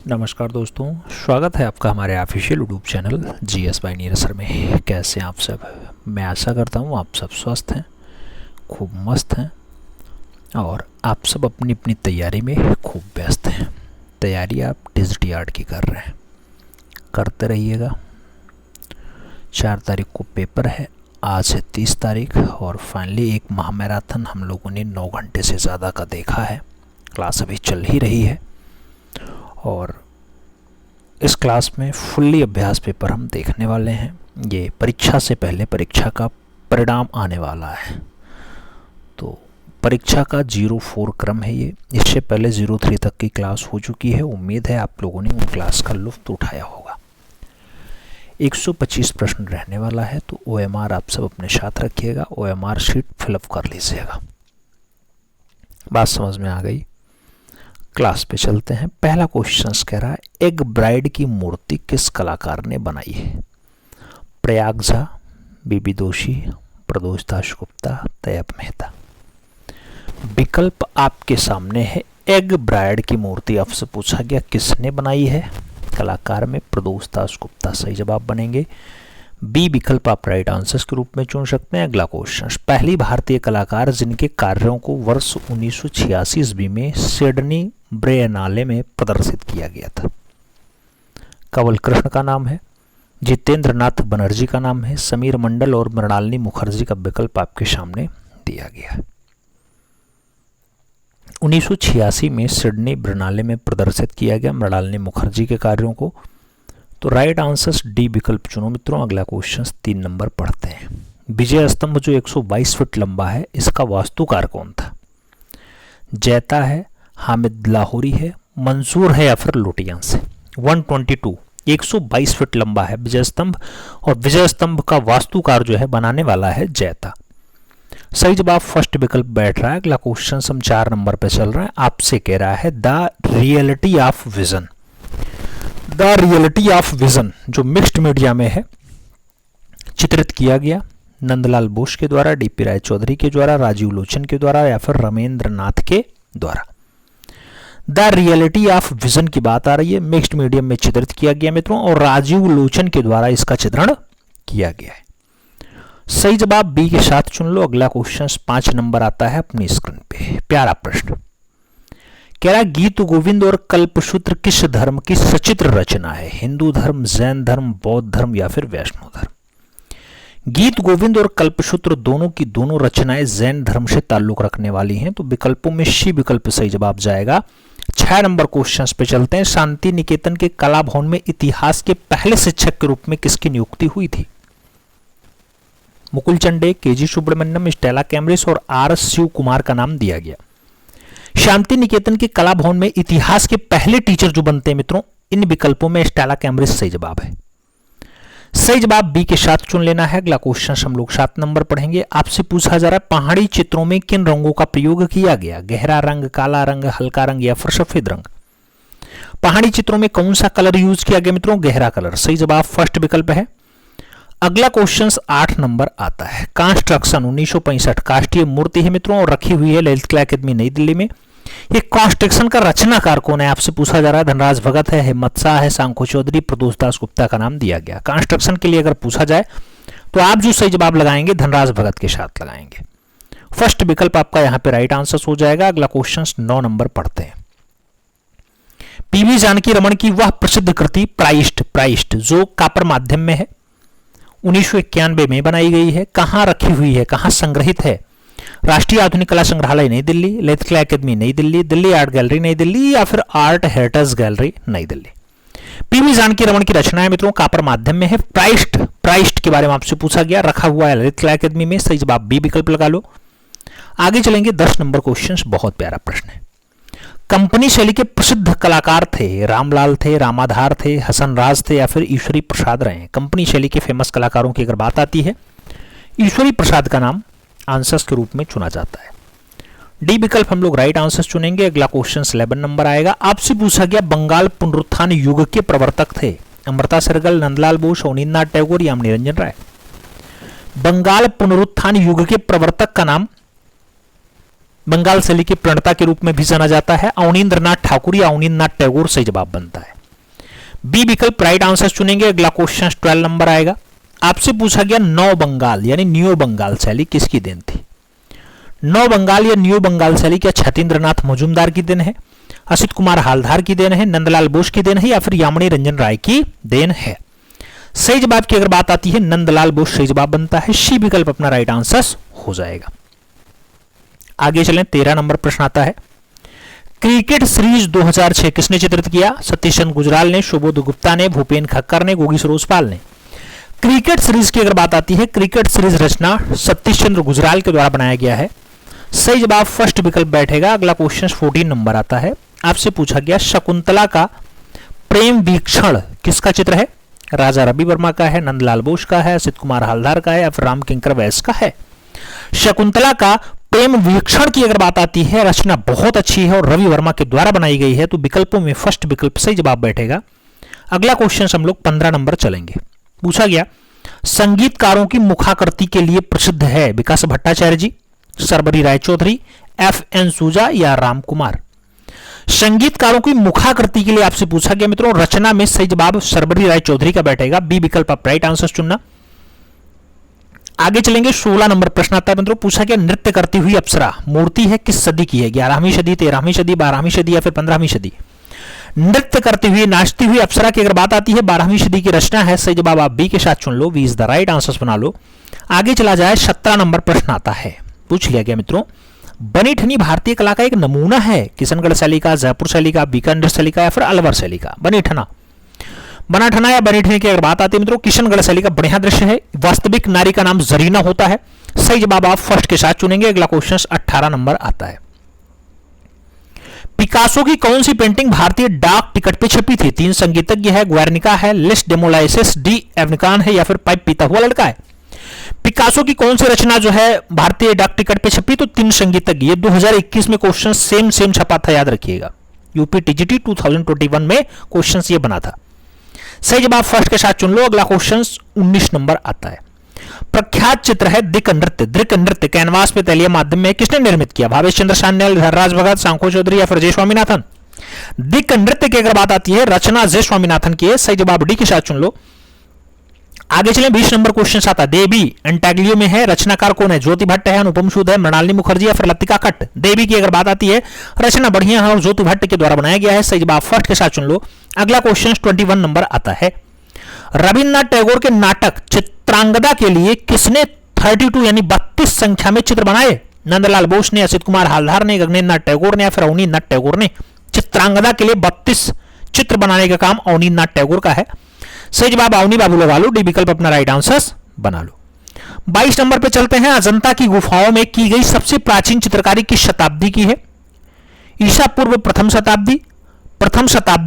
नमस्कार दोस्तों, स्वागत है आपका हमारे official YouTube channel GS bye Neeraj sir में। कैसे हैं आप सब? मैं आशा करता हूँ आप सब स्वस्थ हैं, खूब मस्त हैं और आप सब अपनी अपनी तैयारी में खूब व्यस्त हैं। तैयारी आप डिजिटल आर्ट की कर रहे हैं, करते रहिएगा। 4 तारीख को पेपर है, आज है 30 तारीख और फाइनली एक महामैराथन हम लोगों ने 9 घंटे से ज़्यादा का देखा है। क्लास अभी चल ही रही है और इस क्लास में फुल्ली अभ्यास पेपर हम देखने वाले हैं। ये परीक्षा से पहले परीक्षा का परिणाम आने वाला है, तो परीक्षा का 04 क्रम है ये। इससे पहले 03 तक की क्लास हो चुकी है। उम्मीद है आप लोगों ने उन क्लास का लुत्फ़ उठाया होगा। 125 प्रश्न रहने वाला है, तो OMR आप सब अपने साथ रखिएगा। OMR शीट फिलअप कर लीजिएगा। बात समझ में आ गई? क्लास पे चलते हैं। पहला क्वेश्चन कह रहा है, एक ब्राइड की मूर्ति किस कलाकार ने बनाई है? प्रयाग झा, बीबी दोषी, प्रदोष दास गुप्ता, तैयब मेहता। विकल्प आपके सामने है। एक ब्राइड की मूर्ति आपसे पूछा गया किसने बनाई है? कलाकार में प्रदोष दास गुप्ता सही जवाब बनेंगे। बी विकल्प आप राइट आंसर्स के रूप में चुन सकते हैं। अगला क्वेश्चन, पहली भारतीय कलाकार जिनके कार्यों को वर्ष 1986 ईस्वी में सिडनी ब्रेनाले में प्रदर्शित किया गया था। कंवल कृष्ण का नाम है, जितेंद्र नाथ बनर्जी का नाम है, समीर मंडल और मृणालिनी मुखर्जी का विकल्प आपके सामने दिया गया है। 1986 में सिडनी ब्रेनाले में प्रदर्शित किया गया मृणालिनी मुखर्जी के कार्यों को। तो राइट आंसर्स डी विकल्प चुनो मित्रों। अगला क्वेश्चन 3 नंबर पढ़ते हैं। विजय स्तंभ जो 122 फीट लंबा है, इसका वास्तुकार कौन था? जैता है, हामिद लाहौरी है, मंसूर है या फिर लोटियांस है? 122 122 फीट लंबा है विजय स्तंभ और विजय स्तंभ का वास्तुकार जो है बनाने वाला है जैता। सही जवाब फर्स्ट विकल्प बैठ रहा है। अगला क्वेश्चन हम 4 नंबर पे चल रहा है। आपसे कह रहा है the reality of vision. The reality of vision जो मिक्स्ड मीडिया में है, चित्रित किया गया नंदलाल बोस के द्वारा, डीपी राय चौधरी के द्वारा, राजीव लोचन के द्वारा या फिर रमेंद्र नाथ के द्वारा। द रियलिटी ऑफ विजन की बात आ रही है, मिक्स्ड मीडियम में चित्रित किया गया मित्रों और राजीव लोचन के द्वारा इसका चित्रण किया गया है। सही जवाब बी के साथ चुन लो। अगला क्वेश्चन 5 नंबर आता है अपनी स्क्रीन पे। प्यारा प्रश्न कह रहा, गीत गोविंद और कल्पसूत्र किस धर्म की सचित्र रचना है? हिंदू धर्म, जैन धर्म, बौद्ध धर्म या फिर वैष्णव धर्म? गीत गोविंद और कल्पसूत्र दोनों की दोनों रचनाएं जैन धर्म से ताल्लुक रखने वाली हैं, तो विकल्पों में सी विकल्प सही जवाब जाएगा। 6 नंबर क्वेश्चन पे चलते हैं। शांति निकेतन के कला भवन में इतिहास के पहले शिक्षक के रूप में किसकी नियुक्ति हुई थी? Mukul Chande, K G Subramanyam, Stella Cambridge और आर शिव कुमार का नाम दिया गया। शांति निकेतन के कला भवन में इतिहास के पहले टीचर जो बनते हैं मित्रों, इन विकल्पों में स्टेला कैम्ब्रिज सही जवाब है। सही जवाब बी के साथ चुन लेना है। अगला क्वेश्चन हम लोग 7 नंबर पढ़ेंगे। आपसे पूछा जा रहा है पहाड़ी चित्रों में किन रंगों का प्रयोग किया गया? गहरा रंग, काला रंग, हल्का रंग या फिर सफेद रंग? पहाड़ी चित्रों में कौन सा कलर यूज किया गया मित्रों? गहरा कलर। सही जवाब फर्स्ट विकल्प है। अगला क्वेश्चन 8 नंबर आता है। कंस्ट्रक्शन 1965 काष्ठीय मूर्ति है मित्रों और रखी हुई है ललित कला अकादमी नई दिल्ली में। ये कंस्ट्रक्शन का रचनाकार कौन है आपसे पूछा जा रहा है? धनराज भगत है, हिम्मत शाह है, सांखो चौधरी, प्रदोष दास गुप्ता का नाम दिया गया। कंस्ट्रक्शन के लिए अगर पूछा जाए तो आप जो सही जवाब लगाएंगे धनराज भगत के साथ लगाएंगे। फर्स्ट विकल्प आपका यहां पे राइट आंसर हो जाएगा। अगला क्वेश्चन 9 नंबर पढ़ते हैं। पीवी जानकी रमन की वह प्रसिद्ध कृति प्राइस्ट जो कापर माध्यम में है, 1991 में बनाई गई है, कहां रखी हुई है, कहां संग्रहित है? राष्ट्रीय आधुनिक कला संग्रहालय नई दिल्ली, ललित कला अकादमी नई दिल्ली, दिल्ली आर्ट गैलरी नई दिल्ली या फिर आर्ट हेरिटेज गैलरी नई दिल्ली? पीवी जानकी रमन की रचना है मित्रों, कापर माध्यम में है। प्राइस्ट के बारे में आपसे पूछा गया, रखा हुआ है ललित कला अकादमी में। सही जवाब बी विकल्प लगा लो। आगे चलेंगे 10 नंबर क्वेश्चन, बहुत प्यारा प्रश्न है। कंपनी शैली के प्रसिद्ध कलाकार थे, रामलाल थे, रामाधार थे, हसन राज थे या फिर ईश्वरी प्रसाद रहे? कंपनी शैली के फेमस कलाकारों की अगर बात आती है, ईश्वरी प्रसाद का नाम आंसर्स के रूप में चुना जाता है। डी विकल्प हम लोग राइट आंसर चुनेंगे। अगला क्वेश्चन 11 नंबर आएगा। आपसे पूछा गया बंगाल पुनरुत्थान युग के प्रवर्तक थे, अमृता सहगल, नंदलाल बोस, अवनींद्रनाथ टैगोर या निरंजन राय? बंगाल पुनरुत्थान युग के प्रवर्तक का नाम बंगाल शैली की प्रणेता के रूप में भी जाना जाता है? अवनींद्रनाथ ठाकुर या अवनींद्रनाथ टैगोर सही जवाब बनता है। बी विकल्प राइट आंसर चुनेंगे। अगला क्वेश्चन 12 नंबर आएगा। आपसे पूछा गया नौ बंगाल यानी न्यू बंगाल शैली किसकी देन थी? नौ बंगाल या न्यू बंगाल शैली क्या छतीन्द्रनाथ मजूमदार की देन है, असित कुमार हालधार की देन है, नंदलाल बोस की देन है या फिर यामिनी रंजन राय की देन है? सही जवाब की अगर बात आती है नंदलाल बोस सही जवाब बनता है। सी विकल्प अपना राइट आंसर हो जाएगा। आगे चलें, 13 नंबर प्रश्न आता है। क्रिकेट सीरीज 2006 किसने चित्रित किया? सतीश चंद्र गुजराल ने, सुबोध गुप्ता ने, भूपेन खक्कर ने, गोगी सरोजपाल ने। क्रिकेट सीरीज की अगर बात आती है, क्रिकेट सीरीज रचना सतीश चंद्र गुजराल के द्वारा बनाया गया है। सही जवाब फर्स्ट विकल्प बैठेगा। अगला क्वेश्चन 14 नंबर आता है। आपसे पूछा गया शकुंतला का प्रेम वीक्षण किसका चित्र है? राजा रवि वर्मा का है, नंदलाल बोस का है, असित कुमार हालधार का है या फिर राम किंकर वैस का है? शकुंतला का प्रेम वीक्षण की अगर बात आती है, रचना बहुत अच्छी है और रवि वर्मा के द्वारा बनाई गई है, तो विकल्पों में फर्स्ट विकल्प सही जवाब बैठेगा। अगला क्वेश्चन हम लोग 15 नंबर चलेंगे। पूछा गया संगीतकारों की मुखाकृति के लिए प्रसिद्ध है? विकास भट्टाचार्य जी, सर्वरी रायचौधरी, एफ.एन. सूजा या राम कुमार? संगीतकारों की मुखाकृति के लिए आपसे पूछा गया मित्रों, रचना में सही जवाब सर्वरी रायचौधरी का बैठेगा। बी विकल्प आप राइट आंसर चुनना। आगे चलेंगे, 16 नंबर प्रश्न आता है मित्रों। पूछा गया नृत्य करती हुई अप्सरा मूर्ति है किस सदी की है? 11वीं सदी, 13वीं सदी, 12वीं सदी या फिर 15वीं सदी? नृत्य करती हुई नाचती हुई अप्सरा की अगर बात आती है 12वीं सदी की रचना है। सही जवाब आप बी के साथ चुन लो। B is the right answer बना लो। आगे चला जाए, 17 नंबर प्रश्न आता है। पूछ लिया गया मित्रों, बनी ठनी भारतीय कला का एक नमूना है? किशनगढ़ शैली का, जयपुर शैली का, बीकानेर शैली का या फिर अलवर शैली का? बनी ठना, बना ठना या बनी ठनी की अगर बात आती है मित्रों, किशनगढ़ शैली का बढ़िया दृश्य है। वास्तविक नारी का नाम जरीना होता है। सही जवाब आप फर्स्ट के साथ चुनेंगे। अगला क्वेश्चन 18 नंबर आता है। पिकासो की कौन सी पेंटिंग भारतीय डाक टिकट पे छपी थी? 3 संगीतज्ञ है, ग्वेर्निका है, लिस्ट डेमोलाइसिस, डी एवनिकान है या फिर पाइप पीता हुआ लड़का है? पिकासो की कौन सी रचना जो है भारतीय डाक टिकट पे छपी? तो 3 संगीतज्ञ। ये 2021 में क्वेश्चन सेम छपा था, याद रखिएगा। यूपी टीजीटी 2021 में क्वेश्चन ये बना था। सही जवाब फर्स्ट के साथ चुन लो। अगला क्वेश्चन 19 नंबर आता है। प्रख्यात चित्र है दृक नृत्य कैनवास पे तैलीय माध्यम में किसने निर्मित किया? भावेश चंद्र सान्याल, धनराज भगत, सांको चौधरी या फिर जय स्वामीनाथन? दृक नृत्य की अगर बात आती है, रचना जय स्वामीनाथन की है। सही जवाब डी के साथ चुन लो। आगे चलें, 20 नंबर क्वेश्चन आता है। देवी एंटाग्लियो में है, रचनाकार कौन है? ज्योति भट्ट है, अनुपम सूद है, मृणालिनी मुखर्जी या फिर लतिका कट्ट? देवी की अगर बात आती है, रचना बढ़िया है और ज्योति भट्ट के द्वारा बनाया गया है। सही जवाब फर्स्ट के साथ चुन लो। अगला क्वेश्चन 21 नंबर आता है। रविन्द्रनाथ टैगोर के नाटक चित्रांगदा के लिए किसने 32 यानी 32 संख्या में चित्र बनाए? नंदलाल बोस ने, असित कुमार हालधार ने, गगनेन्द्रनाथ टैगोर ने या फिर अवनींद्रनाथ टैगोर ने? चित्रांगदा के लिए 32 चित्र बनाने का काम अवनींद्रनाथ टैगोर का है। सही जवाब अवनी बाबू लगा लो। डी विकल्प अपना राइट आंसर बना लो। 22 नंबर पे चलते हैं। अजंता की गुफाओं में की गई सबसे प्राचीन चित्रकारी किस शताब्दी की है? ईसा पूर्व प्रथम शताब्दी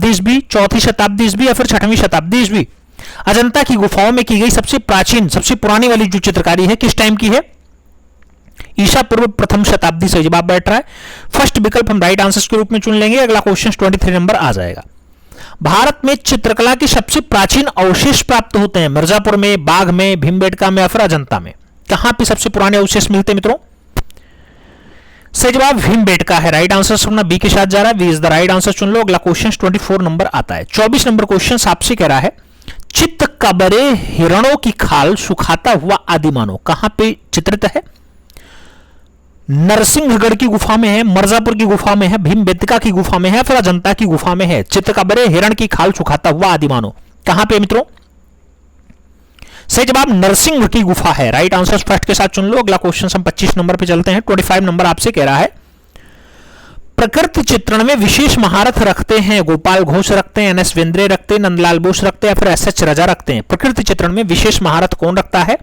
ईस्वी, चौथी शताब्दी ईस्वी या फिर 6वीं शताब्दी ईस्वी? अजंता की गुफाओं में की गई सबसे प्राचीन, सबसे पुरानी वाली जो चित्रकारी है किस टाइम की है? ईसा पूर्व प्रथम शताब्दी। सही जवाब बैठ रहा है। फर्स्ट विकल्प हम राइट आंसर के रूप में चुन लेंगे। अगला क्वेश्चन 23 नंबर आ जाएगा। भारत में चित्रकला के सबसे प्राचीन अवशेष प्राप्त होते हैं? मिर्जापुर में, बाघ में, भीमबेटका में या फिर अजंता में? कहां पे सबसे पुराने अवशेष मिलते हैं मित्रों? सही जवाब भीमबेटका है। राइट आंसर सुनना बी के साथ जा रहा है। B is the right answer चुन लो। अगला क्वेश्चन 24 नंबर आता है। 24 नंबर क्वेश्चन आपसे कह रहा है, चित्त कबरे हिरणों की खाल सुखाता हुआ आदिमानव कहां पे चित्रित है? नरसिंहगढ़ की गुफा में है, मिर्जापुर की गुफा में है, भीमबेटका की गुफा में है, फिर अजंता की गुफा में है? चित्त कबरे हिरण की खाल सुखाता हुआ आदिमानव कहां पे मित्रों? सही जवाब नरसिंह की गुफा है। राइट आंसर फर्स्ट के साथ चुन लो। अगला क्वेश्चन हम 25 नंबर पे चलते हैं। 25 नंबर आपसे कह रहा है, प्रकृति चित्रण में विशेष महारत रखते हैं? गोपाल घोष रखते हैं, एन.एस. वेंद्रे रखते हैं, नंदलाल बोस रखते हैं या फिर एस.एच. राजा रखते हैं? प्रकृति चित्रण में विशेष महारत कौन रखता है?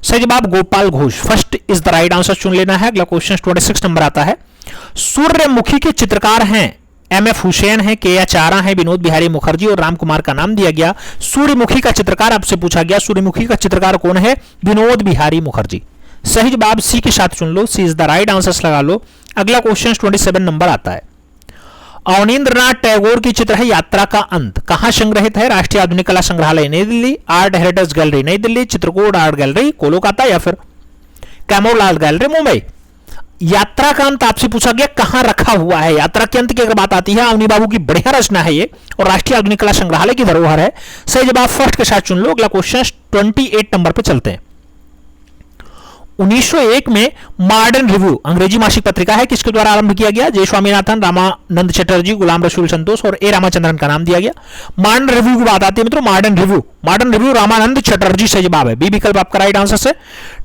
सही जवाब Gopal Ghosh. First is the right answer चुन लेना है। अगला क्वेश्चन 26 नंबर आता है। सूर्यमुखी के चित्रकार हैं एम.एफ. हुसैन है, के.एच. आरा है, विनोद बिहारी मुखर्जी और राम कुमार का नाम दिया गया। सूर्यमुखी का चित्रकार आपसे पूछा गया, सूर्यमुखी का चित्रकार कौन है? विनोद बिहारी मुखर्जी। सही जवाब सी के साथ चुन लो। सी इज द राइट आंसर लगा लो। अगला क्वेश्चन 27 नंबर आता है। अवनींद्रनाथ टैगोर की चित्र है यात्रा का अंत कहां संग्रहित है? राष्ट्रीय आधुनिक कला संग्रहालय नई दिल्ली, आर्ट हेरिटेज गैलरी नई दिल्ली, चित्रकूट आर्ट गैलरी कोलकाता या फिर कैमोल आर्ट गैलरी मुंबई? यात्रा का अंत आपसे पूछा गया कहां रखा हुआ है। यात्रा के अंत की अगर बात आती है, अवनी बाबू की बढ़िया रचना है ये और राष्ट्रीय आधुनिक कला संग्रहालय की धरोहर है। सही जवाब फर्स्ट के साथ चुन लो। अगला क्वेश्चन 28 नंबर पे चलते हैं। 1901 में मॉडर्न रिव्यू अंग्रेजी मासिक पत्रिका है, किसके द्वारा आरंभ किया गया। जे स्वामीनाथन, रामानंद चटर्जी, गुलाम रसूल संतोष और ए रामाचंद्रन का नाम दिया गया। मॉडर्न रिव्यू की बात आती है मित्रों, मॉडर्न रिव्यू रामानंद चटर्जी सही जवाब है। बी विकल्प आपका राइट आंसर से।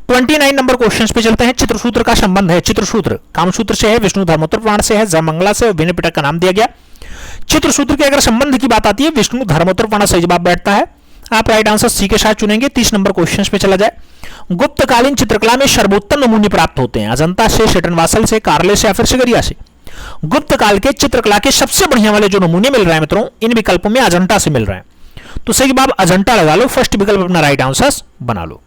29 नंबर क्वेश्चन पे चलते हैं। चित्रसूत्र का संबंध है। चित्रसूत्र कामसूत्र से है, विष्णु धर्मोत्तर पुराण से है, जयमंगला से, विनय पिटक का नाम दिया गया। चित्रसूत्र के अगर संबंध की बात आती है, विष्णु धर्मोत्तर पुराण सही जवाब बैठता है। आप राइट आंसर सी के साथ चुनेंगे। 30 नंबर क्वेश्चन पे चला जाए। गुप्तकालीन चित्रकला में सर्वोत्तम नमूने प्राप्त होते हैं। अजंता से, शेटनवासल से, कार्ले से या फिर सिगरिया से। गुप्तकाल के चित्रकला के सबसे बढ़िया वाले जो नमूने मिल रहे हैं मित्रों, इन विकल्पों में अजंता से मिल रहे हैं, तो सही जवाब अजंता लगा लो। फर्स्ट विकल्प अपना राइट आंसर बना लो।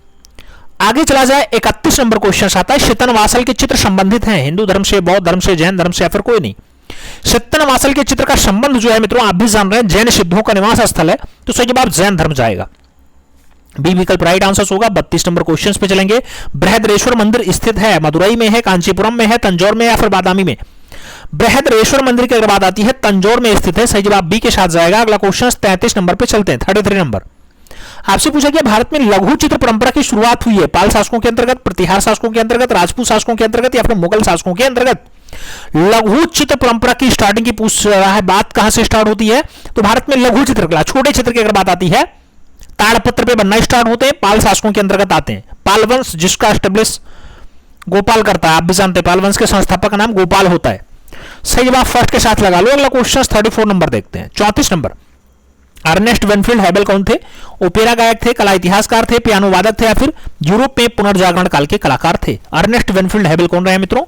आगे चला जाए। 31 नंबर क्वेश्चन आता है। शेतनवासल के चित्र संबंधित हैं हिंदू धर्म से, बौद्ध धर्म से, जैन धर्म से या फिर कोई नहीं। शेतनवासल के चित्र का संबंध जो है मित्रों, आप भी जान रहे हैं, जैन सिद्धों का निवास स्थल है, तो सही जवाब जैन धर्म जाएगा। बी विकल्प राइट आंसर होगा। 32 नंबर क्वेश्चन पे चलेंगे। बृहदेश्वर मंदिर स्थित है मदुरई में है, कांचीपुरम में है, तंजौर में या फिर बादामी में। बृहदेश्वर मंदिर की अगर बात आती है, तंजौर में स्थित है, सही जवाब बी के साथ जाएगा। अगला क्वेश्चन 33 नंबर पे चलते हैं। 33 नंबर आपसे पूछा गया भारत में लघु चित्र परंपरा की शुरुआत हुई है पाल शासकों के अंतर्गत, प्रतिहार शासकों के अंतर्गत, राजपूत शासकों के अंतर्गत या फिर मुगल शासकों के अंतर्गत। लघु चित्र परंपरा की स्टार्टिंग की पूछ रहा है, बात कहां से स्टार्ट होती है, तो भारत में लघु चित्रकला छोटे चित्र की अगर बात आती है, ताड़पत्र पे बनना स्टार्ट होते हैं, पाल शासकों के अंतर्गत आते हैं। पाल वंश जिसका एस्टेब्लिश गोपाल करता है, आप भी जानते हैं पाल वंश के संस्थापक का नाम गोपाल होता है। सही जवाब फर्स्ट के साथ लगा लो। अगला क्वेश्चन 34 नंबर देखते हैं। 34 नंबर अर्नेस्ट वेनफील्ड हैबल कौन थे। ओपेरा गायक थे, कला इतिहासकार थे, पियानो वादक थे या फिर यूरोप में पुनर्जागरण काल के कलाकार थे। अर्नेस्ट वेनफील्ड हैबल कौन रहे मित्रों।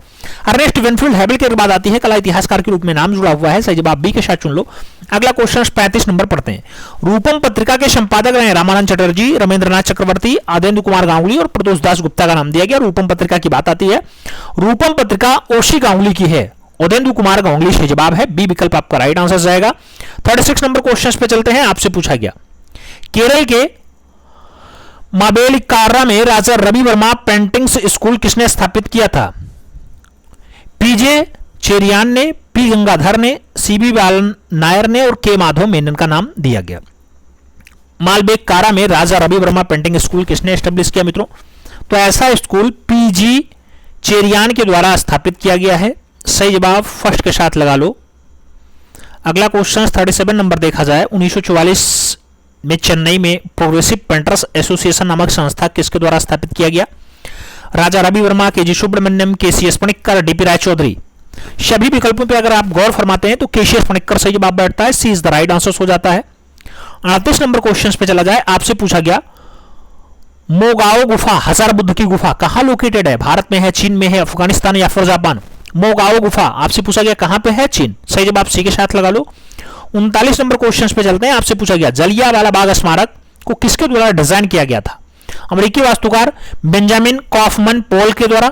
अर्नेस्ट वेनफील्ड हैबल के बाद आती है, कला इतिहासकार के रूप में नाम जुड़ा हुआ है, सही जवाब बी के साथ चुन लो। अगला क्वेश्चन 35 नंबर पढ़ते हैं। रूपम पत्रिका के संपादक रहे रामानंद चटर्जी, रमेंद्रनाथ चक्रवर्ती, आदेंद्र कुमार गांगुली और प्रदोष दास गुप्ता का नाम दिया गया। रूपम पत्रिका की बात आती है, रूपम पत्रिका ओशी गांगुली की है, उदेंद्र कुमार गांगुली सही जवाब है। बी विकल्प आपका राइट आंसर जाएगा। 36 नंबर क्वेश्चन पे चलते हैं। आपसे पूछा गया केरल के मावेलिक्कारा में राजा रवि वर्मा पेंटिंग्स स्कूल किसने स्थापित किया था। पीजे चेरियान ने, पी गंगाधर ने, सीबी बालन नायर ने और के माधव मेनन का नाम दिया गया। मालबेक्कारा में राजा रवि वर्मा पेंटिंग स्कूल किसने स्टैब्लिश किया मित्रों, तो ऐसा स्कूल पीजी चेरियान के द्वारा स्थापित किया गया है। सही जवाब फर्स्ट के साथ लगा लो। अगला क्वेश्चन 37 नंबर देखा जाए। 1944 में चेन्नई में प्रोग्रेसिव पेंटर्स एसोसिएशन नामक संस्था किसके द्वारा स्थापित किया गया। राजा रवि वर्मा, के जी सुब्रमण्यम, के सी एस पणिक्कर, डीपी राय चौधरी। सभी विकल्पों पे अगर आप गौर फरमाते हैं तो के सी एस पणिक्कर सही जवाब बैठता है। सी इज द राइट आंसर हो जाता है। 38 नंबर क्वेश्चन पे चला जाए। आपसे पूछा गया मोगाओ गुफा, हजार बुद्ध की गुफा कहां लोकेटेड है, भारत में है, चीन में है, अफगानिस्तान या फिर जापान। मोगाओ गुफा आपसे पूछा गया कहां पे है, चीन, सही जवाब सी के साथ लगा लो। 39 नंबर क्वेश्चन पे चलते हैं। आपसे पूछा गया जलियांवाला बाग स्मारक को किसके द्वारा डिजाइन किया गया था। अमेरिकी वास्तुकार बेंजामिन कॉफमन पोल के द्वारा,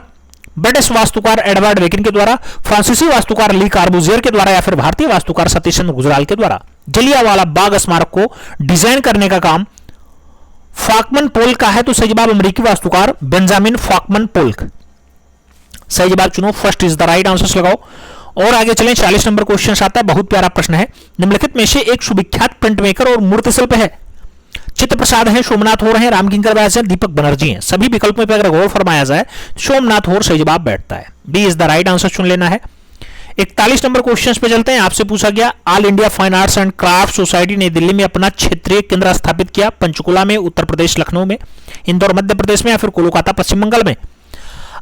ब्रिटिश वास्तुकार एडवर्ड वेकिन के द्वारा, फ्रांसीसी वास्तुकार ली कार्बूजियर के द्वारा या फिर भारतीय वास्तुकार सतीश चंद्र गुजराल के द्वारा। जलियांवाला बाग स्मारक को डिजाइन करने का काम फॉकमन पोल का है, तो सही जवाब अमेरिकी वास्तुकार बेंजामिन फॉकमन पोल। सही जवाब चुनो, first is the right answer लगाओ। और आगे चलें। 40 नंबर क्वेश्चन आता है, बहुत प्यारा प्रश्न है। निम्नलिखित में से एक सुविख्यात प्रिंट मेकर और मूर्ति शिल्प है। चित्र प्रसाद है, सोमनाथ होर है, रामकिंकर व्यास है, दीपक बनर्जी हैं। सभी विकल्पों पर अगर गौर फरमाया जाए सोमनाथ होर सही जवाब बैठता है। B is the right answer चुन लेना है। 41 नंबर क्वेश्चन पे चलते हैं। आपसे पूछा गया all India fine arts and craft society नई दिल्ली में अपना क्षेत्रीय केंद्र स्थापित किया। पंचकुला में, उत्तर प्रदेश लखनऊ में, इंदौर मध्य प्रदेश में या फिर कोलकाता पश्चिम बंगाल में।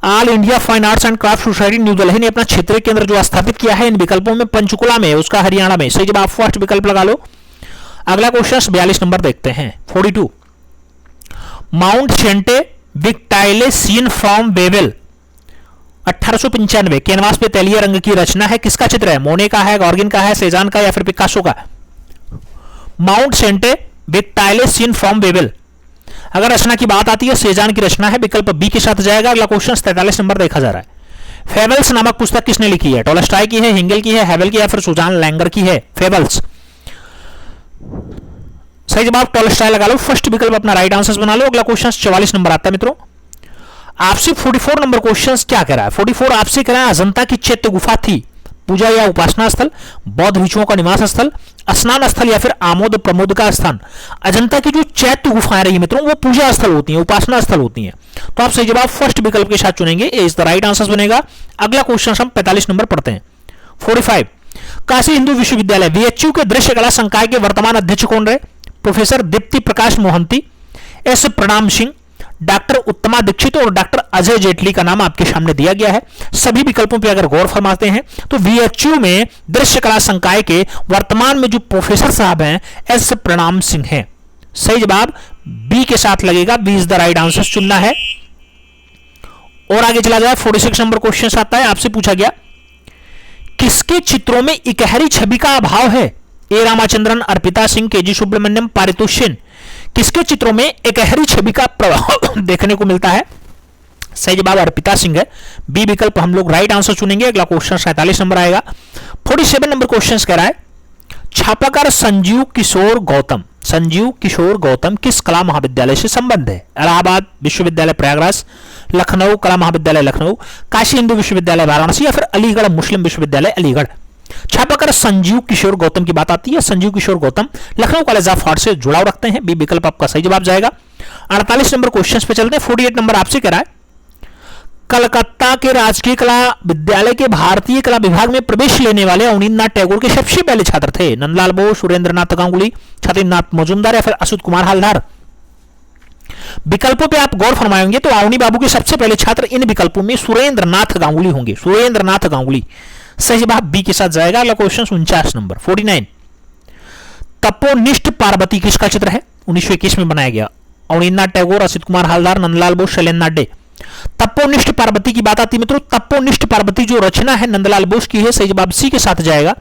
All India fine arts and craft society new Delhi ने अपना क्षेत्रीय केंद्र जो स्थापित किया है इन विकल्पों में पंचकुला में, उसका हरियाणा में। सही जवाब फर्स्ट विकल्प लगा लो। अगला क्वेश्चन 42 नंबर देखते हैं। 42 mount Sainte Victoire seen from बेबल 1895 कैनवास पे तैलीय रंग की रचना है, किसका चित्र है। मोने का है, गॉर्गिन का है, सेजान का या फिर पिकासो का। Mount Sainte Victoire seen from label, अगर रचना की बात आती है सेजान की रचना है, विकल्प बी के साथ जाएगा। अगला क्वेश्चन 43 नंबर देखा जा रहा है। फेबल्स नामक पुस्तक किसने लिखी है। टॉलस्टॉय की है, हिंगेल की है, हेवेल की या फिर सुजान लैंगर की है। फेबल्स सही जवाब टॉलस्टॉय लगा लो। फर्स्ट विकल्प अपना राइट आंसर बना लो। अगला क्वेश्चन 44 नंबर आता है मित्रों। आपसे 44 नंबर क्वेश्चन क्या कह रहा है? 44 आपसे कह रहा है अजंता की चैत्य गुफा थी पूजा या उपासना स्थल, बौद्ध भिक्षुओं का निवास स्थल, स्नान स्थल या फिर आमोद प्रमोद का स्थान। अजंता की जो चैत्य गुफाएं रही मित्रों वो पूजा स्थल होती हैं, उपासना स्थल होती हैं। तो आप सही जवाब फर्स्ट विकल्प के साथ चुनेंगे, ए इज द राइट आंसर बनेगा। अगला क्वेश्चन हम 45 नंबर पढ़ते हैं। 45 काशी हिंदू विश्वविद्यालय VHU के दृश्य कला संकाय के वर्तमान अध्यक्ष कौन रहे? प्रोफेसर दीप्ति प्रकाश मोहंती, एस प्रणाम सिंह, डॉक्टर उत्तमा दीक्षित और डॉक्टर अजय जेटली का नाम आपके सामने दिया गया है। सभी विकल्पों पर अगर गौर फरमाते हैं तो VHU में दृश्य कला संकाय के वर्तमान में जो प्रोफेसर साहब हैं एस प्रणाम सिंह हैं। सही जवाब बी के साथ लगेगा, B is the right answer चुनना है। और आगे चला जाए 46 नंबर क्वेश्चन आता है, आपसे पूछा गया किसके चित्रों में इकहरी छवि का अभाव है? ए रामाचंद्रन, अर्पिता सिंह, केजी सुब्रमण्यम, पारितोषिन। किसके चित्रों में इकहरी छवि का प्रभाव देखने को मिलता है? सही जवाब अर्पिता सिंह है, बी विकल्प हम लोग राइट आंसर चुनेंगे। अगला क्वेश्चन 47 नंबर आएगा। 47 नंबर क्वेश्चन कह रहा है छापाकार संजीव किशोर गौतम किस कला महाविद्यालय से संबंध है? इलाहाबाद विश्वविद्यालय प्रयागराज, लखनऊ कला महाविद्यालय लखनऊ, काशी हिंदू विश्वविद्यालय वाराणसी या फिर अलीगढ़ मुस्लिम विश्वविद्यालय अलीगढ़। छापाकार संजीव किशोर गौतम की बात आती है। Sanjeev Kishor Gautam Lucknow college of art से जुड़ाव रखते हैं, बी विकल्प आपका सही जवाब जाएगा। 48 नंबर क्वेश्चन पे चलते हैं। 48 नंबर आपसे कह रहा है कलकत्ता के राजकीय कला विद्यालय के भारतीय कला विभाग में प्रवेश लेने वाले अवनींद्रनाथ टैगोर के सबसे पहले छात्र थे? नंदलाल बोस, सुरेंद्रनाथ गांगुली, छतरनाथ मजूमदार या फिर अच्युत कुमार हालदार। विकल्पों पे आप गौर फरमाएंगे तो अवनी बाबू के सबसे पहले छात्र इन विकल्पों में सुरेंद्रनाथ गांगुली होंगे, सुरेंद्रनाथ गांगुली। सही जवाब बी के साथ जाएगा। अगला क्वेश्चन 49 नंबर 49 तपोनिष्ठ पार्वती किसका चित्र है? 1921 में बनाया गया। अवनींद्रनाथ टैगोर, अच्युत कुमार हालदार, नंदलाल बोस, शैलेंद्रनाथ डे। तपोनिष्ठ पार्वती की बात आती है मित्रों, तपोनिष्ठ पार्वती जो रचना है नंदलाल बोस की है। सही जवाब सी के साथ जाएगा,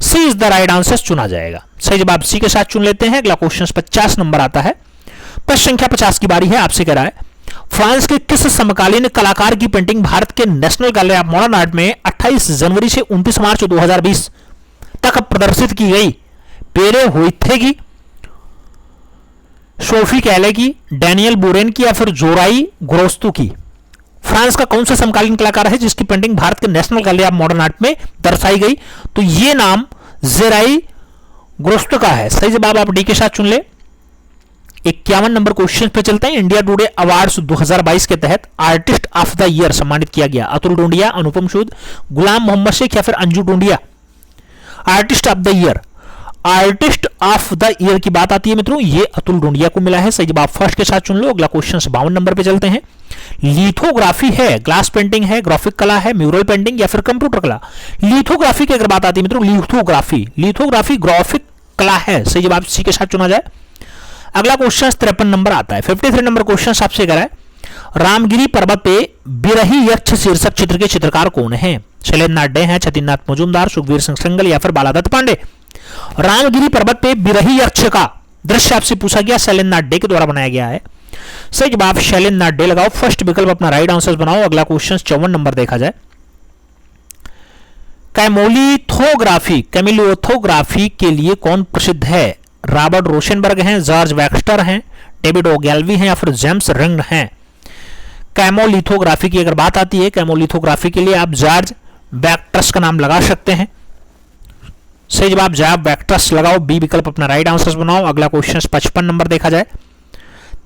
सी इज द राइट आंसर चुना जाएगा। सही जवाब सी के साथ चुन लेते हैं। अगला क्वेश्चन 50 नंबर आता है। प्रश्न संख्या 50 की बारी है, आपसे कह रहा है फ्रांस के किस समकालीन कलाकार की पेंटिंग भारत के national gallery of modern art में 28 जनवरी से 29 मार्च 2020 तक प्रदर्शित की गई? पेरे होइथे की, सोफी कैले की, डैनियल बोरेन की या फिर जोराई ग्रोस्तु की? फ्रांस का कौन सा समकालीन कलाकार है जिसकी पेंटिंग भारत के national gallery of modern art में दर्शाई गई? तो ये नाम जोराई ग्रोस्तु का है। सही जवाब आप डी के साथ चुन ले। 51 नंबर क्वेश्चन पे चलते हैं। इंडिया टुडे अवार्ड्स 2022 के तहत आर्टिस्ट ऑफ द ईयर सम्मानित किया गया। अतुल टूंडिया, अनुपम सूद, गुलाम मोहम्मद शेख या फिर अंजू टूंडिया। Artist of the year, artist of the year की बात आती है मित्रों, ये अतुल टूंडिया को मिला है। सही जवाब फर्स्ट के साथ चुन लो। अगला क्वेश्चन 52 नंबर पे चलते हैं। लिथोग्राफी है, ग्लास पेंटिंग है, ग्राफिक कला है, म्यूरल पेंटिंग या फिर कंप्यूटर कला? लिथोग्राफी की अगर बात आती है मित्रों, लिथोग्राफी ग्राफिक कला है। सही जवाब सी के साथ चुना जाए। अगला क्वेश्चन 53 नंबर आता है। 53 नंबर क्वेश्चन आपसे कह रहा है रामगिरी पर्वत पे बिरही यक्ष शीर्षक चित्र के चित्रकार कौन है? शैलेंद्रनाथ डे हैं, छतरनाथ मजूमदार, सुखवीर सिंह संगल या फिर बालादत्त पांडे? रामगिरी पर्वत पे बिरही यक्ष का दृश्य आपसे पूछा गया, शैलेंद्रनाथ डे के द्वारा बनाया गया है। सही जवाब शैलेंद्रनाथ डे लगाओ, फर्स्ट विकल्प अपना राइट आंसर बनाओ। अगला क्वेश्चन 54 नंबर देखा जाए। कैमिलियोथोग्राफी के लिए कौन प्रसिद्ध है? रॉबर्ट रोशनबर्ग हैं, जॉर्ज वैक्स्टर हैं, डेविड ओगैल्वी हैं या फिर जेम्स रिंग हैं? कैमोलिथोग्राफी की अगर बात आती है, कैमोलिथोग्राफी के लिए आप जॉर्ज वैक्टर्स का नाम लगा सकते हैं। सही जवाब जॉर्ज वैक्टर्स लगाओ, बी विकल्प अपना राइट आंसर बनाओ। अगला क्वेश्चन 55 नंबर देखा जाए।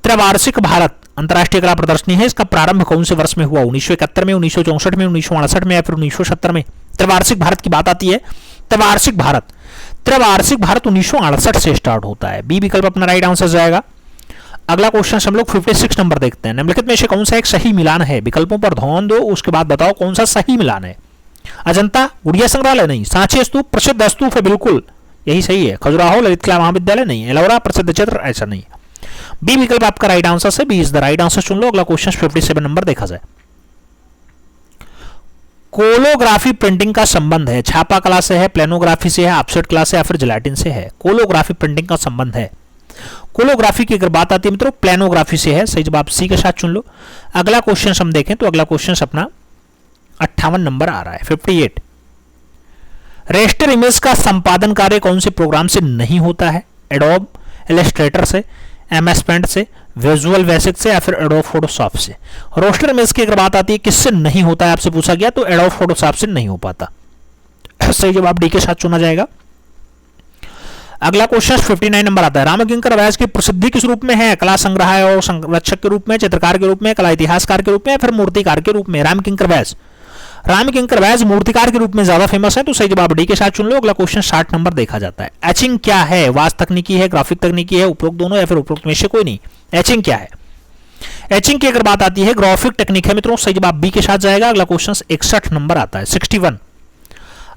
त्रैवार्षिक भारत अंतरराष्ट्रीय कला प्रदर्शनी है, इसका प्रारंभ कौन से वर्ष में हुआ? 1971 में, 1964 में, 1968 में या फिर 1970 में? त्रैवार्षिक भारत की बात आती है, त्रैवार्षिक भारत 1968 से स्टार्ट होता है। बी विकल्प अपना राइट आंसर जाएगा। अगला क्वेश्चन हम लोग 56 नंबर देखते हैं। निम्नलिखित में से कौन सा एक सही मिलान है? विकल्पों पर ध्यान दो, उसके बाद बताओ कौन सा सही मिलान है। अजंता गुड़िया संग्रहालय नहीं, सांची स्तूप प्रसिद्ध स्तूप है, बिल्कुल यही सही है। खजुराहो ललित कला महाविद्यालय नहीं, एलोरा प्रसिद्ध चित्र ऐसा नहीं। बी विकल्प आपका राइट आंसर से, B is the right answer चुन लो। अगला क्वेश्चन 57 नंबर देखा जाए। कोलोग्राफी प्रिंटिंग का संबंध है, छापा कला से है, प्लेनोग्राफी से है, ऑफसेट कला से या फिर जिलेटिन से है? कोलोग्राफी प्रिंटिंग का संबंध है। कोलोग्राफी की अगर बात आती है मित्रों, प्लेनोग्राफी से है। सही जवाब सी के साथ चुन लो। अगला क्वेश्चन हम देखें तो अगला क्वेश्चन अपना 58 नंबर आ रहा है। 58 रेस्टर इमेज का संपादन कार्य कौन से प्रोग्राम से नहीं होता है? एडोब इलस्ट्रेटर से, MS पेंट से, विजुअल बेसिक से या फिर एडोब फोटोशॉप से। रोस्टर इमेज की अगर बात आती है किससे नहीं होता है आपसे पूछा गया, तो एडोब फोटोशॉप से नहीं हो पाता। सही जवाब डी के साथ चुना जाएगा। अगला क्वेश्चन 59 नंबर आता है, रामकिंकर वैस की प्रसिद्धि किस रूप में है? कला संग्राहक और संरक्षक के रूप में, चित्रकार के रूप में, कला इतिहासकार के रूप में, या फिर मूर्तिकार के रूप में? रामकिंकर वैस मूर्तिकार के रूप में ज्यादा फेमस है, तो सही जवाब डी के साथ चुन लो। अगला क्वेश्चन 60 नंबर देखा जाता है, एचिंग क्या है? वास्तु तकनीकी है, ग्राफिक तकनीकी है, उपरोक्त दोनों या फिर उपरोक्त में से कोई नहीं? एचिंग क्या है? एचिंग की अगर बात आती है ग्राफिक टेक्निक है मित्रों, सही जवाब बी के साथ जाएगा। अगला क्वेश्चन 61 नंबर आता है, 61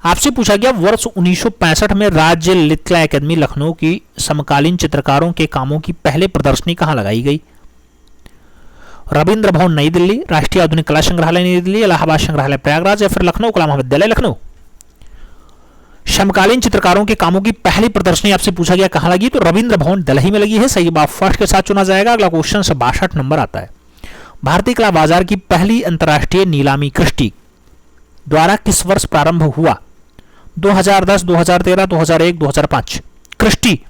आपसे पूछा गया वर्ष 1965 में राज्य लिटकला एकेडमी लखनऊ की समकालीन चित्रकारों के कामों की पहले प्रदर्शनी कहां लगाई गई? रविंद्र भवन नई दिल्ली, राष्ट्रीय आधुनिक कला संग्रहालय नई दिल्ली, इलाहाबाद संग्रहालय प्रयागराज, या फिर लखनऊ कला महाविद्यालय लखनऊ? समकालीन चित्रकारों के कामों की पहली प्रदर्शनी आपसे पूछा गया कहां लगी, तो रविंद्र भवन दिल्ली में लगी है। सही जवाब फर्स्ट के साथ चुना जाएगा। अगला क्वेश्चन 62 नंबर आता है, भारतीय कला बाजार की पहली अंतर्राष्ट्रीय नीलामी क्रिस्टी द्वारा किस वर्ष प्रारंभ हुआ? 2010, 2013, 2001, 2005? क्रिस्टी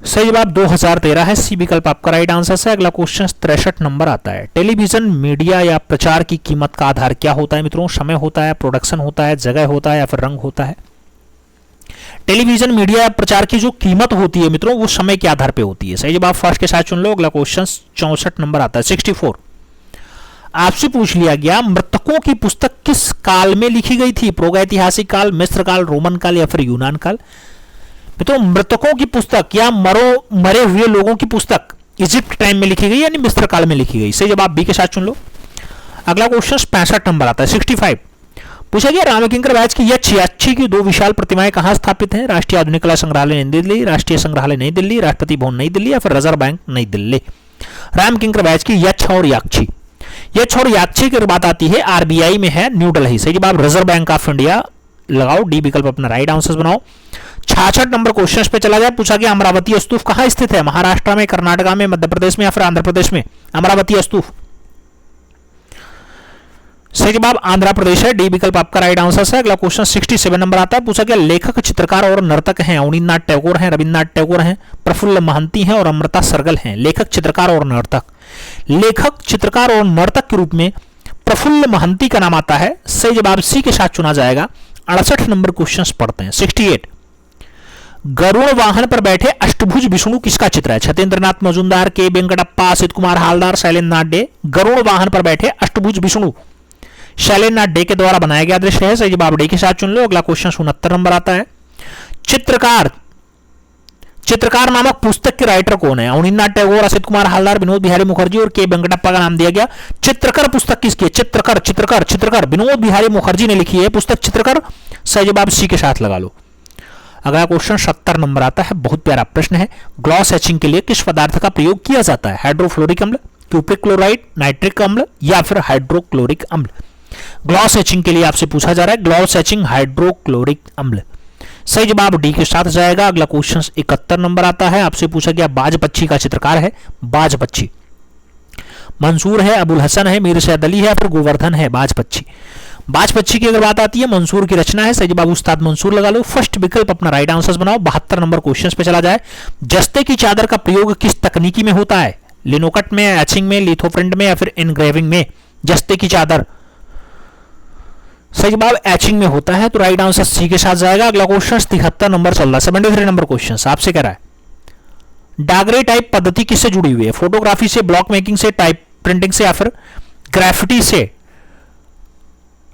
सही जवाब 2013 है, सी विकल्प आपका राइट आंसर है। अगला क्वेश्चन 63 नंबर आता है, टेलीविजन मीडिया या प्रचार की कीमत का आधार क्या होता है मित्रों? समय होता है, प्रोडक्शन होता है, जगह होता है, या फिर रंग होता है? टेलीविजन मीडिया या प्रचार की जो कीमत होती है मित्रों वो समय के आधार पर होती है। सही जवाब फर्स्ट के साथ चुन लो। अगला क्वेश्चन 64 नंबर आता है, 64 आपसे पूछ लिया गया मृतकों की पुस्तक किस काल में लिखी गई थी? प्रागैतिहासिक काल, मिस्र काल, रोमन काल, या फिर यूनान काल? तो मृतकों की पुस्तक या मरे हुए लोगों की पुस्तक इजिप्ट टाइम में लिखी गई यानी मिस्र काल में लिखी गई। सही जवाब बी के साथ चुन लो। अगला क्वेश्चन 65 नंबर आता है, 65 पूछा गया रामकिंकर वैस की याची की दो विशाल प्रतिमाएं कहां स्थापित हैं? राष्ट्रीय आधुनिक कला संग्रहालय नई दिल्ली, राष्ट्रीय संग्रहालय नई दिल्ली, राष्ट्रपति भवन नई दिल्ली, या फिर रिजर्व बैंक नई दिल्ली? रामकिंकर वैस की यक्ष और याक्षी की बात आती है आरबीआई में है, न्यू दिल्ली। सही जवाब रिजर्व बैंक ऑफ इंडिया लगाओ, डी विकल्प अपना राइट आंसर बनाओ। 66 नंबर क्वेश्चन पे चला जाए, पूछा गया अमरावती स्तूप कहां स्थित है? महाराष्ट्र में, कर्नाटक में, मध्य प्रदेश में, या फिर आंध्र प्रदेश में? अमरावती स्तूप सही जवाब आंध्र प्रदेश है, डी विकल्प आपका राइट आंसर है। अगला क्वेश्चन 67 नंबर आता है, पूछा गया लेखक, चित्रकार और नर्तक हैं? अवनींद्रनाथ टैगोर हैं, रविन्द्रनाथ टैगोर हैं, प्रफुल्ल महंती हैं, और अमृता सरगल हैं? लेखक, चित्रकार और नर्तक। लेखक, चित्रकार और नर्तक के रूप में प्रफुल्ल महंती का नाम आता है। सही जवाब सी के साथ चुना जाएगा। 68 नंबर क्वेश्चन पढ़ते हैं, 68 गरुड़ वाहन पर बैठे अष्टभुज विष्णु किसका चित्र है? छतेंद्रनाथ मजूमदार, के वेंकटप्पा, असित कुमार हालदार, शैलेंद्रनाथ डे? गरुड़ वाहन पर बैठे अष्टभुज विष्णु शैलेंद्रनाथ डे के द्वारा बनाया गया दृश्य है। सही जवाब डी के साथ चुन लो। अगला क्वेश्चन 69 नंबर आता है, चित्रकार नामक पुस्तक के राइटर कौन है? अवनींद्रनाथ टैगोर, असित कुमार हालदार, विनोद बिहारी मुखर्जी, और के वेंकटप्पा का नाम दिया गया। चित्रकर पुस्तक किसकी है? चित्रकर विनोद बिहारी मुखर्जी ने लिखी है पुस्तक चित्रकर। सही जवाब सी के साथ लगा लो। अगला क्वेश्चन 70 नंबर आता है, बहुत प्यारा प्रश्न है, ग्लॉस एचिंग के लिए किस पदार्थ का प्रयोग किया जाता है? हाइड्रोफ्लोरिक अम्ल, क्यूप्रिक क्लोराइड, नाइट्रिक अम्ल, या फिर हाइड्रोक्लोरिक अम्ल? ग्लॉस एचिंग के लिए आपसे पूछा जा रहा है, ग्लॉस एचिंग हाइड्रोक्लोरिक अम्ल। सही जवाब डी के साथ जाएगा। अगला क्वेश्चन 71 नंबर आता है, आपसे पूछा गया बाज पक्षी का चित्रकार है? बाज पक्षी मंसूर है, अबुल हसन है, मीर सैयद अली है, फिर गोवर्धन है? बाज पक्षी की अगर बात आती है मंसूर की रचना है। सही जवाब उस्ताद मंसूर लगा लो, फर्स्ट विकल्प अपना राइट आंसर बनाओ। 72 नंबर क्वेश्चन पे चला जाए, जस्ते की चादर का प्रयोग किस तकनीकी में होता है? लिनोकट में, एचिंग में, लिथोप्रिंट में, या फिर एनग्रेविंग में? जस्ते की चादर सही जवाब एचिंग में होता है, तो राइट आंसर सी के साथ जाएगा। अगला क्वेश्चन 73 नंबर चल रहा है, 73 नंबर क्वेश्चन आपसे कह रहा है डागरेटाइप पद्धति किससे जुड़ी हुई है? फोटोग्राफी से, ब्लॉक मेकिंग से, टाइप प्रिंटिंग से, या फिर ग्राफिटी से?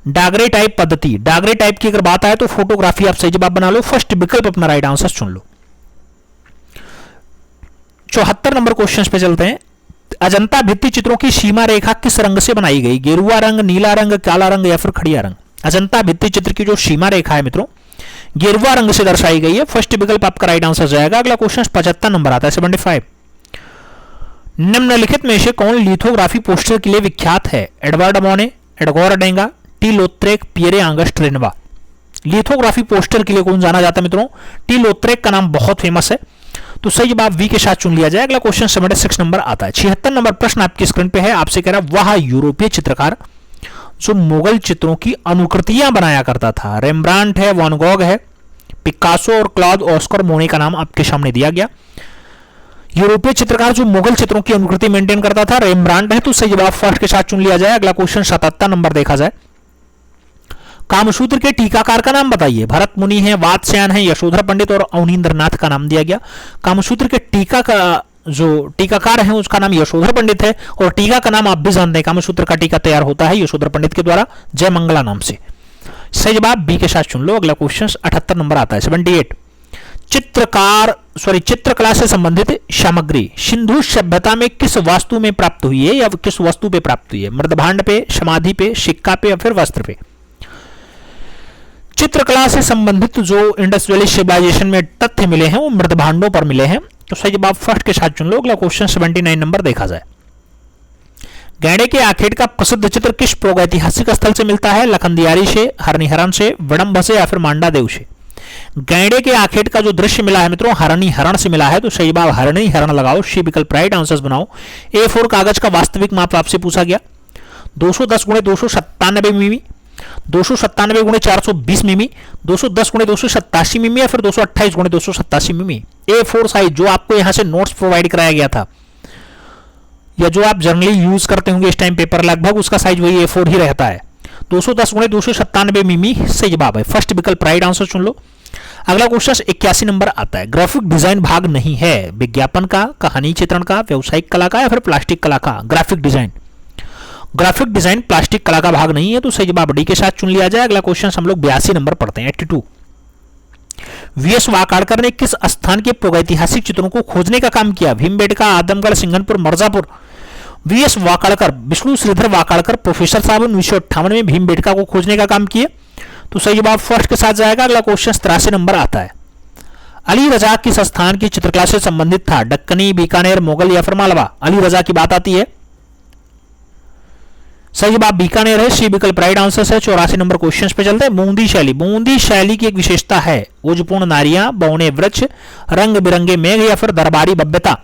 डागरेटाइप पद्धति, डागरेटाइप की अगर बात आए तो फोटोग्राफी आप सही जवाब बना लो, फर्स्ट विकल्प अपना राइट आंसर चुन लो। 74 नंबर क्वेश्चन पे चलते हैं, अजंता भित्ति चित्रों की सीमा रेखा किस रंग से बनाई गई? गेरुआ रंग, नीला रंग, काला रंग, या फिर खड़िया रंग? अजंता भित्ति चित्र की जो सीमा रेखा है मित्रों गेरुआ रंग से दर्शाई गई है, फर्स्ट विकल्प आपका राइट आंसर जाएगा। अगला क्वेश्चन 75 नंबर आता है, 75 निम्नलिखित में से कौन लिथोग्राफी पोस्टर के लिए विख्यात है? एडवर्ड मोने, एडगोर डेंगा, टी लोत्रेक, पियरे आंगस्ट रेनवा? लिथोग्राफी पोस्टर के लिए कौन जाना जाता है मित्रों? टी लोत्रेक का नाम बहुत फेमस है, तो सही जवाब वी के साथ चुन लिया जाए। अगला क्वेश्चन 76 नंबर आता है, 76 नंबर प्रश्न आपकी स्क्रीन पे है, आपसे कह रहा है वह यूरोपीय चित्रकार जो मुगल चित्रों की अनुकृतियां बनाया करता था? रेम्ब्रांट है, वैन गॉग है, पिकासो और क्लॉद ऑस्कर मोने का नाम आपके सामने दिया गया। यूरोपीय चित्रकार जो मुगल चित्रों की अनुकृति मेंटेन करता था, रेम्ब्रांड है। तो सही जवाब फर्स्ट के साथ चुन लिया जाए। अगला क्वेश्चन 77 नंबर देखा जाए। कामसूत्र के टीकाकार का नाम बताइए। भरत मुनि है, वात्स्यायन है, यशोधर पंडित और अवनींद्रनाथ का नाम दिया गया। कामसूत्र के टीका का जो टीकाकार है उसका नाम यशोधर पंडित है, और टीका का नाम आप भी जानते हैं, कामसूत्र का टीका तैयार होता है यशोधर पंडित के द्वारा, जय मंगला नाम से। सही जवाब बी के साथ चुन लो। अगला क्वेश्चन 78 नंबर आता है। 78 चित्रकला से संबंधित सामग्री सिंधु सभ्यता में किस वास्तु में प्राप्त हुई है या किस वस्तु पे प्राप्त हुई है? मृदभांड पे, समाधि पे, सिक्का पे या फिर वस्त्र पे? चित्रकला से संबंधित जो इंडस वैली सिविलाइजेशन में तथ्य मिले हैं वो मृदभांडों पर मिले हैं। तो सही जवाब फर्स्ट के साथ चुन लो। अगला क्वेश्चन 79 नंबर देखा जाए। गैंडे के आखेट का प्रसिद्ध चित्र किस प्रागैतिहासिक स्थल से मिलता है? लखनदियारी से, हरनिहरन से, विडंब से या फिर मांडादेव से? गैंडे के आखेट का जो दृश्य मिला है मित्रों हरनिहरन से मिला है। तो सही जवाब हरनिहरन लगाओ, सी विकल्प राइट आंसर्स बनाओ। A4 कागज का वास्तविक माप आपसे पूछा गया। 210 × 297 मिमी, 297 × 420 मिमी, 210 × 287 मिमी या फिर 228 × 287 मिमी। A4 साइज जो आपको यहां से नोट्स प्रोवाइड कराया गया था या जो आप जनरली यूज करते होंगे इस टाइम पेपर, लगभग उसका साइज वही A4 ही रहता है। 210 × 297 मिमी सही जवाब है। फर्स्ट विकल्प राइट आंसर चुन लो। अगला क्वेश्चन 81 नंबर आता है। ग्राफिक डिजाइन भाग नहीं है विज्ञापन का, कहानी चित्रण का, व्यावसायिक कला का या फिर प्लास्टिक कला का? ग्राफिक डिजाइन प्लास्टिक कला का भाग नहीं है। तो सही जवाब डी के साथ चुन लिया जाए। अगला क्वेश्चन हम लोग 82 नंबर पढ़ते हैं। 82 वीएस वाकाड़कर ने किस स्थान के प्रागैतिहासिक चित्रों को खोजने का काम किया? भीमबेटका, आदमगढ़, सिंघनपुर, मिर्जापुर? वीएस वाकाड़कर, विष्णु श्रीधर वाकाड़कर प्रोफेसर साहब 1958 में भीमबेटका को खोजने का काम किए। तो सही जवाब फर्स्ट के साथ जाएगा। अगला क्वेश्चन 83 नंबर आता है। अली रजा किस स्थान की चित्रकला से संबंधित था? दक्कनी, बीकानेर, मुगल या फिर मालवा? अली रजा की बात आती है, सही जवाब बीकानेर है, सी विकल्प राइट आंसर है। 84 नंबर क्वेश्चन पे चलते हैं। बूंदी शैली की एक विशेषता है ओजपूर्ण नारियां, बौने वृक्ष, रंग बिरंगे मेघ या फिर दरबारी भव्यता?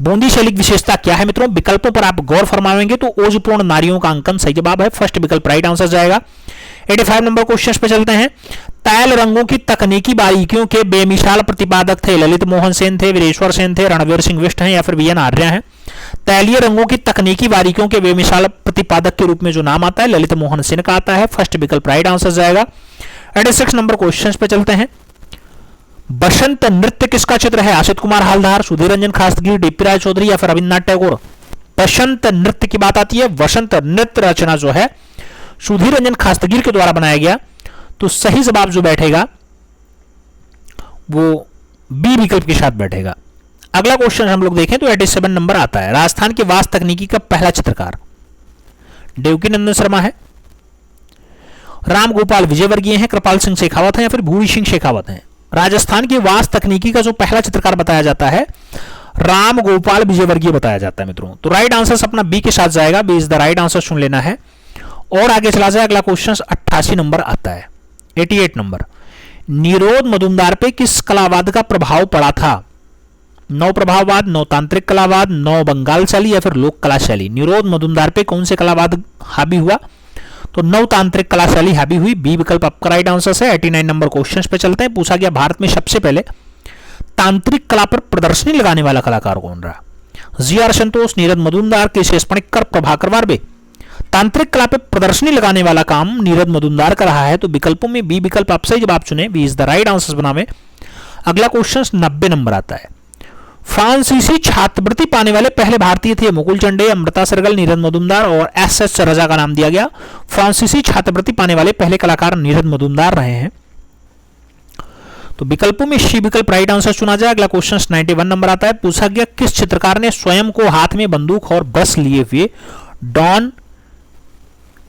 बूंदी शैली की विशेषता क्या है मित्रों? विकल्पों पर आप गौर फरमाएंगे तो ओजपूर्ण नारियों का अंकन सही जवाब है। फर्स्ट विकल्प राइट आंसर जाएगा। 85 नंबर क्वेश्चन पे चलते हैं। तैल रंगों की तकनीकी बारीकियों के बेमिसाल प्रतिपादक थे। ललित मोहन सेन थे, वीरेश्वर सेन थे, रणवीर सिंह बिष्ट हैं या फिर वीएन आर्य हैं? तैलीय रंगों की तकनीकी बारीकियों के बेमिसाल प्रतिपादक के रूप में जो नाम आता है ललित मोहन सेन का आता है। फर्स्ट विकल्प राइट आंसर जाएगा। 86 नंबर क्वेश्चन पे चलते हैं। बसंत नृत्य किसका चित्र है? आशित कुमार हालदार, सुधीर रंजन खास्तगी, डीपी राय चौधरी या फिर रविन्द्रनाथ टैगोर? बसंत नृत्य की बात आती है। बसंत नृत्य रचना जो है सुधीर रंजन खास्तगीर के द्वारा बनाया गया। तो सही जवाब जो बैठेगा वो बी विकल्प के साथ बैठेगा। अगला क्वेश्चन हम लोग देखें तो 87 नंबर आता है। राजस्थान के वास्तु तकनीकी का पहला चित्रकार देवकी नंदन शर्मा है, राम गोपाल विजयवर्गीय हैं, कृपाल सिंह शेखावत हैं या फिर भूरी सिंह शेखावत हैं? राजस्थान की वास्तु तकनीकी का जो पहला चित्रकार बताया जाता है राम गोपाल विजयवर्गीय बताया जाता है मित्रों। तो राइट आंसर अपना बी के साथ जाएगा। B is the right answer चुन लेना है और आगे चला जाए। अगला क्वेश्चन 88 नंबर आता है। 88 नंबर। निरोध मजुमदार पे किस कलावाद का प्रभाव पड़ा था? नौ प्रभाववाद, नौ तांत्रिक कलावाद, नौ बंगाल शैली या फिर लोक कला शैली? निरोध मजुमदार पे कौन से कलावाद हावी हुआ? तो नौ तांत्रिक कला शैली हावी हुई। बी विकल्प आपका राइट आंसर है। 89 नंबर क्वेश्चन पे चलते हैं। पूछा गया भारत में सबसे पहले तांत्रिक कला पर प्रदर्शनी लगाने वाला कलाकार कौन रहा? जी.आर. संतोष, नीरद मजुमदार, केशेश पणिक्कर, प्रभाकर वार्बे? तांत्रिक कला पर प्रदर्शनी लगाने वाला काम नीरद मजुमदार का रहा है। तो विकल्पों में बी विकल्प आप सही जवाब चुने। B is the right answer बनावे। अगला क्वेश्चन 90 नंबर आता है। फ्रांसीसी छात्रवृत्ति पाने वाले पहले भारतीय थे। मुकुल चंडे, अमृता सरगल, नीरद मजुमदार और एस रजा का नाम दिया गया। फ्रांसीसी छात्रवृत्ति पाने वाले पहले कलाकार नीरद मजुमदार रहे हैं। तो विकल्पों में सी विकल्प राइट आंसर चुना जाए। अगला क्वेश्चन 91 नंबर आता है। पूछा गया किस चित्रकार ने स्वयं को हाथ में बंदूक और ब्रश लिए हुए डॉन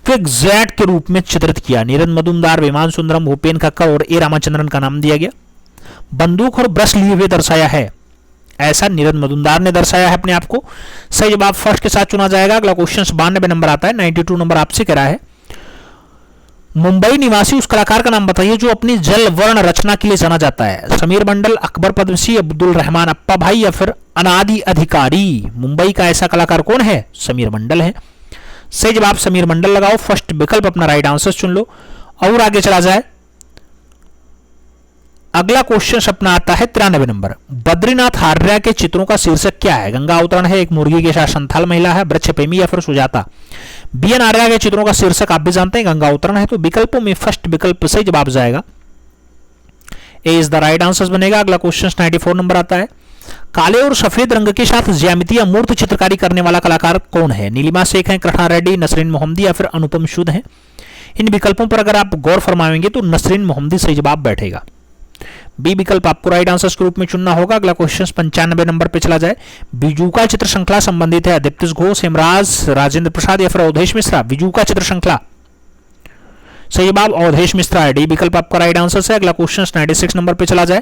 क्विक्सैट के रूप में चित्रित किया? नीरद मजुमदार, विमान सुंदरम, भूपेन खक्कर और ए रामचंद्रन का नाम दिया गया। बंदूक और ब्रश लिए हुए दर्शाया है ऐसा नीरद मजुमदार ने दर्शाया है अपने आप को। सही जवाब फर्स्ट के साथ चुना जाएगा। अगला क्वेश्चन 92 नंबर आता है। 92 नंबर आपसे कह रहा है। मुंबई निवासी उस कलाकार का नाम बताइए जो अपनी जल वर्ण रचना के लिए जाना जाता है। समीर मंडल, अकबर पद्मसी, अब्दुल रहमान अप्पा भाई या फिर अनादि अधिकारी? मुंबई का ऐसा कलाकार कौन है? समीर मंडल है। सही जवाब समीर मंडल लगाओ। फर्स्ट विकल्प अपना राइट आंसर चुन लो और आगे चला जाए। अगला क्वेश्चन अपना आता है 93 नंबर। बद्रीनाथ हार्या के चित्रों का शीर्षक क्या है? गंगा अवतरण है, एक मुर्गी के साथ संथाल महिला है, वृक्ष प्रेमी या फिर सुजाता। बीएन आर्या के चित्रों का शीर्षक आप भी जानते हैं गंगा अवतरण है, तो विकल्पों में फर्स्ट विकल्प सही जवाब जाएगा, ए इज द राइट आंसर बनेगा। अगला क्वेश्चन 94 नंबर आता है। काले और सफेद रंग के साथ ज्यामितीय मूर्त चित्रकारी करने वाला कलाकार कौन है? नीलिमा शेख है, कृष्णा रेड्डी, नसरीन मोहम्मदी या फिर अनुपम सूद है। इन विकल्पों पर अगर आप गौर फरमाएंगे तो नसरीन मोहम्मदी सही जवाब बैठेगा। बी विकल्प आपको राइट आंसर के रूप में चुनना होगा। अगला क्वेश्चन 95 नंबर पे चला जाए। बिजूका चित्र श्रृंखला संबंधित है दीप्ति घोष, हेमराज, राजेंद्र प्रसाद या फिर अवधेश मिश्रा। बिजूका चित्र श्रृंखला सही जवाब अवधेश मिश्रा है, डी विकल्प आपका राइट आंसर है। अगला क्वेश्चन 96 नंबर पे चला जाए।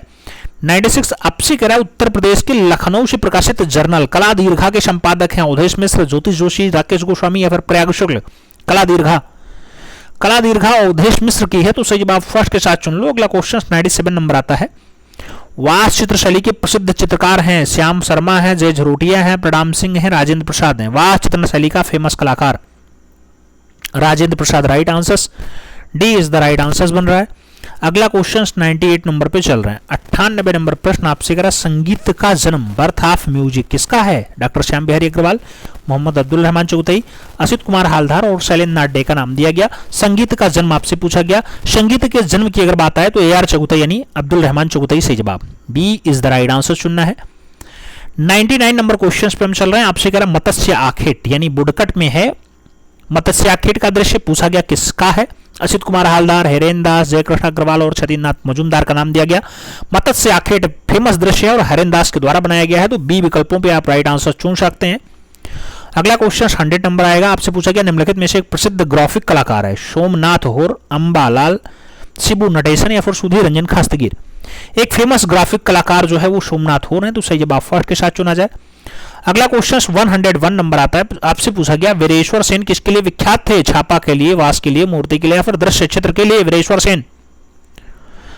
96 आपसे कह रहा है उत्तर प्रदेश के लखनऊ से प्रकाशित जर्नल कला दीर्घा के संपादक हैं अवधेश मिश्र, ज्योतिष जोशी, राकेश गोस्वामी या फिर प्रयाग शुक्ल। कला दीर्घा अवधेश मिश्र की है, तो सही जवाब फर्स्ट के साथ चुन लो। अगला क्वेश्चन 97 नंबर आता है। वास चित्र शैली के प्रसिद्ध चित्रकार हैं श्याम शर्मा है, जय झरोटिया है, प्रणाम सिंह है, राजेंद्र प्रसाद हैं। वास चित्र शैली का फेमस कलाकार Rajendra Prasad right answer, D is the right answer बन रहा है। अगला क्वेश्चन 98 नंबर पे चल रहे हैं। 98 नंबर प्रश्न आपसे करा संगीत का जन्म बर्थ ऑफ म्यूजिक किसका है? डॉक्टर श्याम बिहारी अग्रवाल, मोहम्मद अब्दुल रहमान चौगतई, असित कुमार हालधार और शैलेंद्र नाथ डे का नाम दिया गया। संगीत का जन्म आपसे पूछा गया। संगीत के जन्म की अगर बात आए तो ए आर चौगतई यानी अब्दुल रहमान चौगतई सही जवाब, B is the right answer चुनना है। 99 नंबर क्वेश्चन पे हम चल रहे हैं। आपसे कह रहा मत्स्य आखेट यानी बुडकट में है, मत्स्य आखेट का दृश्य पूछा गया किसका है? असित कुमार हालदार, हरेंद्र दास, जयकृष्ण अग्रवाल और छतीनाथ मजूमदार का नाम दिया गया। मत्स्य आखेट फेमस दृश्य है और हरेंद्र दास के द्वारा बनाया गया है, तो बी विकल्पों पे आप राइट आंसर चुन सकते हैं। अगला क्वेश्चन 100 नंबर आएगा। आपसे पूछा गया निम्नलिखित में से एक प्रसिद्ध ग्राफिक कलाकार है सोमनाथ होर, अंबालाल, शिबू नटेशन या फिर सुधीर रंजन खास्तगीर। एक फेमस ग्राफिक कलाकार जो है वो सोमनाथ होर है, तो सही जवाब फर्स्ट के साथ चुना जाए। अगला क्वेश्चन 101 नंबर आता है। आपसे पूछा गया वीरेश्वर सेन किसके लिए विख्यात थे? छापा के लिए, वास के लिए, मूर्ति के लिए या फिर दृश्य चित्र के लिए? वीरेश्वर सेन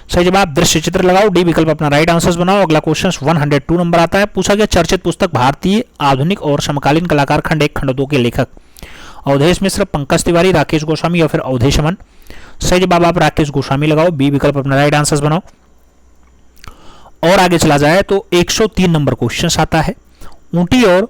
सही जवाब दृश्य चित्र लगाओ, डी विकल्प अपना राइट आंसर बनाओ। अगला क्वेश्चन 102 नंबर आता है। पूछा गया चर्चित पुस्तक भारतीय आधुनिक और समकालीन कलाकार खंड 1 खंड 2 के लेखक अवधेश मिश्र, पंकज तिवारी, राकेश गोस्वामी या फिर अवधेश अमन। सही जवाब आप राकेश गोस्वामी लगाओ, बी विकल्प अपना राइट आंसर बनाओ। और आगे चला जाए तो 103 नंबर क्वेश्चन आता है। ऊटी और